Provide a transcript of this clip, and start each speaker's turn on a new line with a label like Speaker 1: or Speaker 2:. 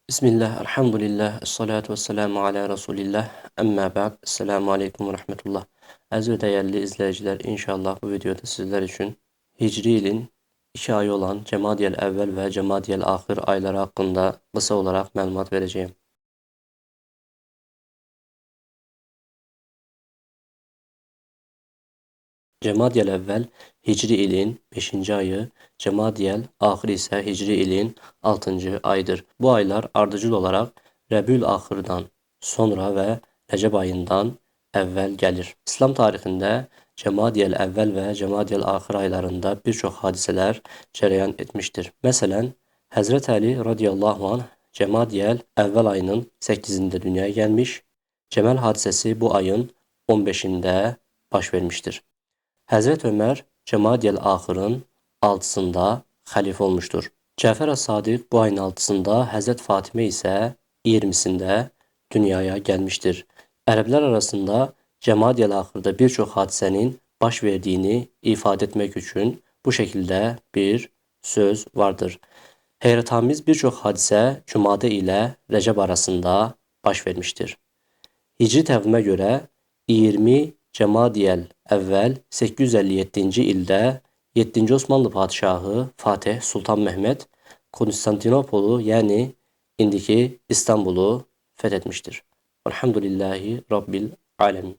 Speaker 1: Bismillah, elhamdülillah, esselatu vesselamu ala Resulillah, emma ba'd, esselamu aleyküm ve rahmetullah. Aziz ve değerli izleyiciler, inşallah bu videoda sizler için Hicri ilin 2 ayı olan Cemadiyel Evvel ve Cemadiyel Ahir ayları hakkında kısa olarak malumat vereceğim. Cemadiyel Evvel Hicri ilin 5. ayı, Cemadiyel Ahir ise Hicri ilin 6. aydır. Bu aylar ardıcıl olarak Rebül Ahir'dan sonra ve Recep ayından evvel gelir. İslam tarihinde Cemadiyel Evvel ve Cemadiyel Ahir aylarında birçok hadiseler cereyan etmiştir. Mesela Hazreti Ali radıyallahu anh Cemadiyel Evvel ayının 8'inde dünyaya gelmiş. Cemel hadisesi bu ayın 15'inde baş vermiştir. Hazreti Ömer Cemadiyel Ahir'ın 6'sında halife olmuştur. Cafer as-Sadık bu ayın 6'sında, Hazreti Fatime ise 20'sinde dünyaya gelmiştir. Ərəblər arasında Cemadiyel Ahir'da birçok hadisenin baş verdiğini ifade etmek için bu şekilde bir söz vardır. Heyrətamiz birçok hadise Cumade ile Recep arasında baş vermiştir. Hicri təqvimə görə 20 Cemadiyel Evvel 857-ci ildə 7-ci Osmanlı padişahı Fatih Sultan Mehmed Konstantinopolu, yəni indiki İstanbulu fethetmiştir. Elhamdülillahi Rabbil alemin.